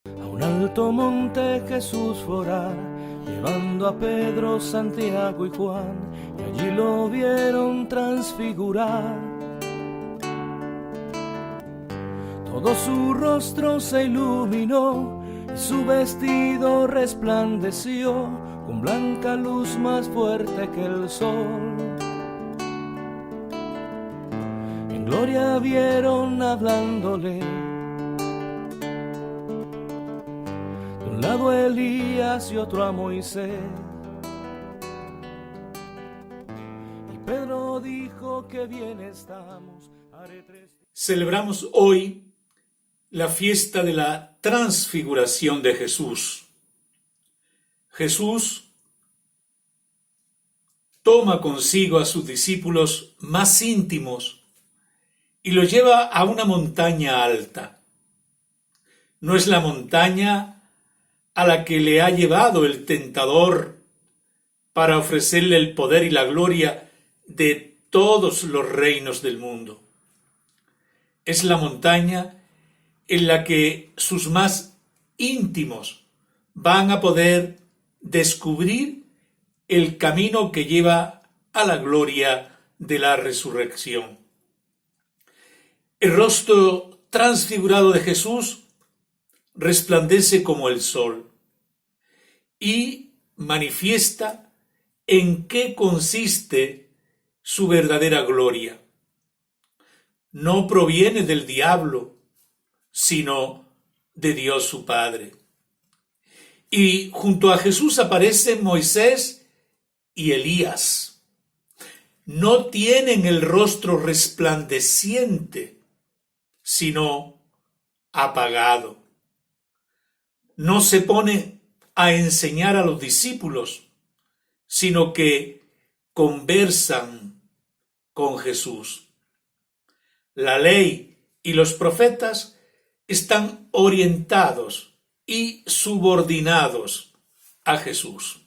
A un alto monte Jesús forá, llevando a Pedro, Santiago y Juan, y allí lo vieron transfigurar. Todo su rostro se iluminó y su vestido resplandeció con blanca luz más fuerte que el sol. En gloria vieron hablándole, de un lado a Elías y otro a Moisés. Y Pedro dijo que bien estamos, haré 3 días. Celebramos hoy la fiesta de la transfiguración de Jesús. Jesús toma consigo a sus discípulos más íntimos y los lleva a una montaña alta. No es la montaña a la que le ha llevado el tentador para ofrecerle el poder y la gloria de todos los reinos del mundo. Es la montaña en la que sus más íntimos van a poder descubrir el camino que lleva a la gloria de la resurrección. El rostro transfigurado de Jesús resplandece como el sol y manifiesta en qué consiste su verdadera gloria. No proviene del diablo, sino de Dios su Padre. Y junto a Jesús aparecen Moisés y Elías. No tienen el rostro resplandeciente, sino apagado. No se pone a enseñar a los discípulos, sino que conversan con Jesús. La ley y los profetas están orientados y subordinados a Jesús.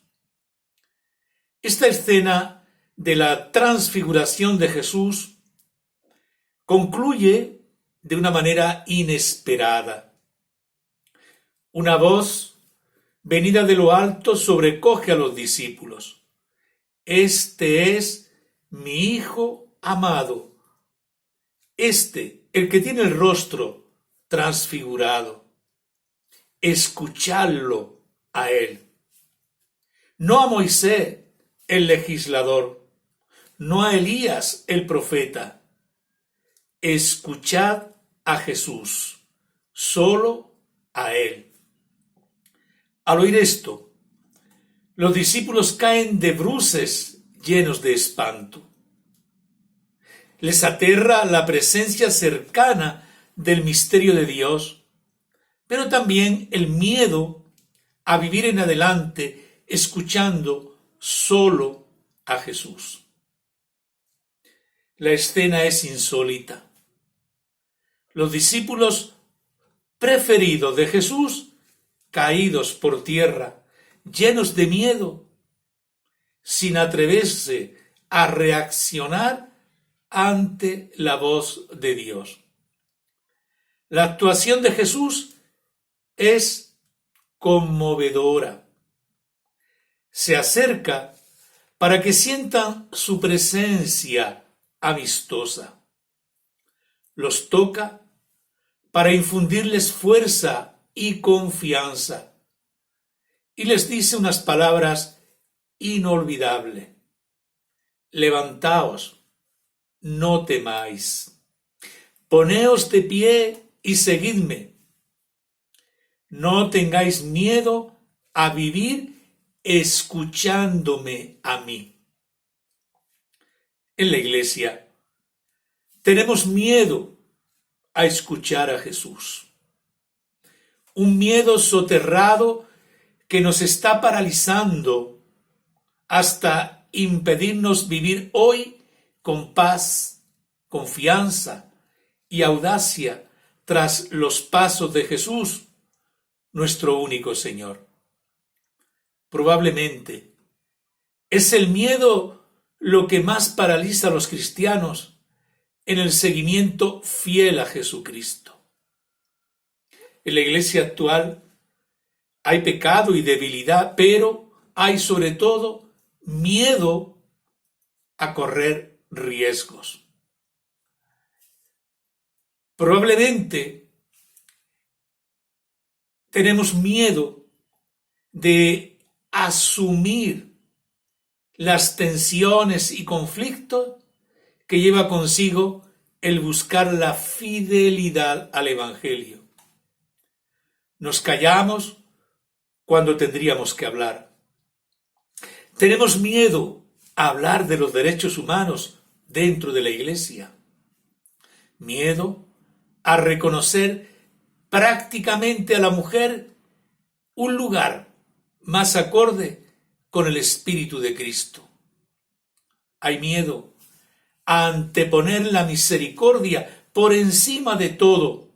Esta escena de la transfiguración de Jesús concluye de una manera inesperada. Una voz venida de lo alto sobrecoge a los discípulos. Este es mi Hijo amado. El que tiene el rostro transfigurado. Escuchadlo a él. No a Moisés, el legislador, no a Elías, el profeta. Escuchad a Jesús, solo a él. Al oír esto, los discípulos caen de bruces llenos de espanto. Les aterra la presencia cercana del misterio de Dios, pero también el miedo a vivir en adelante escuchando solo a Jesús. La escena es insólita. Los discípulos preferidos de Jesús, caídos por tierra, llenos de miedo, sin atreverse a reaccionar ante la voz de Dios. La actuación de Jesús es conmovedora. Se acerca para que sientan su presencia amistosa. Los toca para infundirles fuerza y confianza. Y les dice unas palabras inolvidables. Levantaos, no temáis. Poneos de pie y seguidme. No tengáis miedo a vivir escuchándome a mí. En la iglesia tenemos miedo a escuchar a Jesús. Un miedo soterrado que nos está paralizando hasta impedirnos vivir hoy con paz, confianza y audacia tras los pasos de Jesús, nuestro único Señor. Probablemente es el miedo lo que más paraliza a los cristianos en el seguimiento fiel a Jesucristo. En la iglesia actual hay pecado y debilidad, pero hay sobre todo miedo a correr riesgos. Probablemente tenemos miedo de asumir las tensiones y conflictos que lleva consigo el buscar la fidelidad al Evangelio. Nos callamos cuando tendríamos que hablar. Tenemos miedo a hablar de los derechos humanos dentro de la iglesia. Miedo a reconocer prácticamente a la mujer un lugar más acorde con el Espíritu de Cristo. Hay miedo a anteponer la misericordia por encima de todo,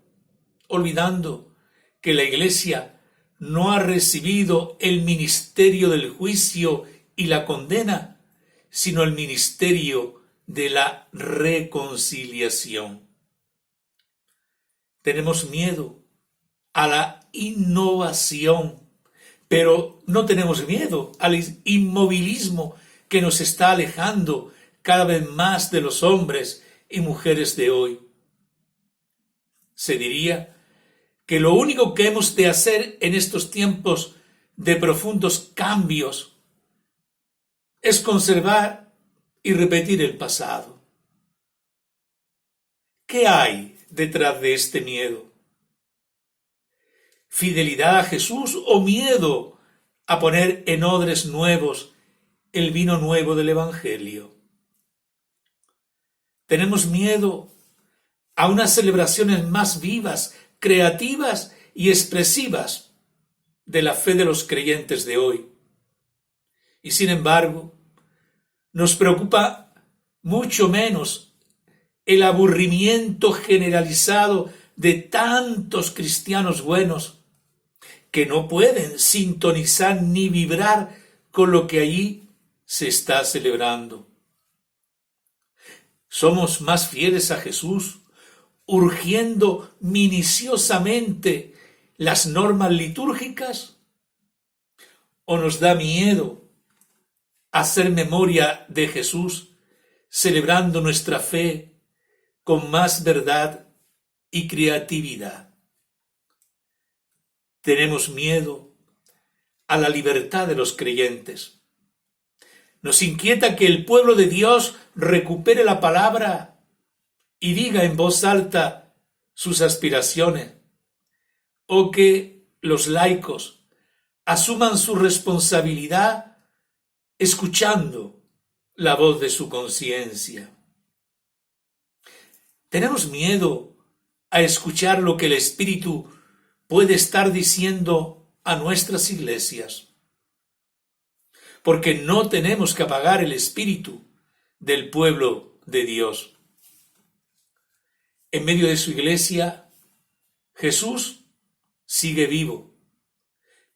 olvidando que la Iglesia no ha recibido el ministerio del juicio y la condena, sino el ministerio de la reconciliación. Tenemos miedo a la innovación, pero no tenemos miedo al inmovilismo que nos está alejando cada vez más de los hombres y mujeres de hoy. Se diría que lo único que hemos de hacer en estos tiempos de profundos cambios es conservar y repetir el pasado. ¿Qué hay detrás de este miedo? ¿Fidelidad a Jesús o miedo a poner en odres nuevos el vino nuevo del Evangelio? Tenemos miedo a unas celebraciones más vivas, creativas y expresivas de la fe de los creyentes de hoy. Y sin embargo, nos preocupa mucho menos el aburrimiento generalizado de tantos cristianos buenos que no pueden sintonizar ni vibrar con lo que allí se está celebrando. Somos más fieles a Jesús, urgiendo minuciosamente las normas litúrgicas, ¿o nos da miedo hacer memoria de Jesús, celebrando nuestra fe con más verdad y creatividad? Tenemos miedo a la libertad de los creyentes. Nos inquieta que el pueblo de Dios recupere la palabra y diga en voz alta sus aspiraciones, o que los laicos asuman su responsabilidad escuchando la voz de su conciencia. Tenemos miedo a escuchar lo que el Espíritu puede estar diciendo a nuestras iglesias, porque no tenemos que apagar el espíritu del pueblo de Dios. En medio de su iglesia, Jesús sigue vivo,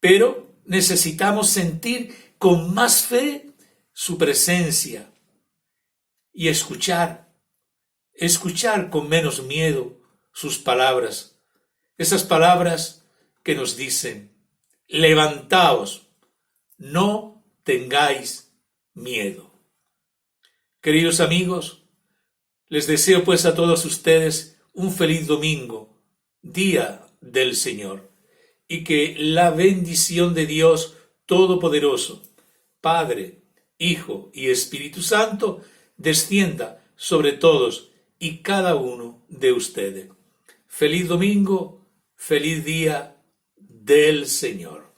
pero necesitamos sentir con más fe su presencia y escuchar con menos miedo sus palabras, esas palabras que nos dicen: levantaos, no tengáis miedo. Queridos amigos, les deseo pues a todos ustedes un feliz domingo, día del Señor, y que la bendición de Dios Todopoderoso, Padre, Hijo y Espíritu Santo, descienda sobre todos y cada uno de ustedes. Feliz domingo, feliz día del Señor.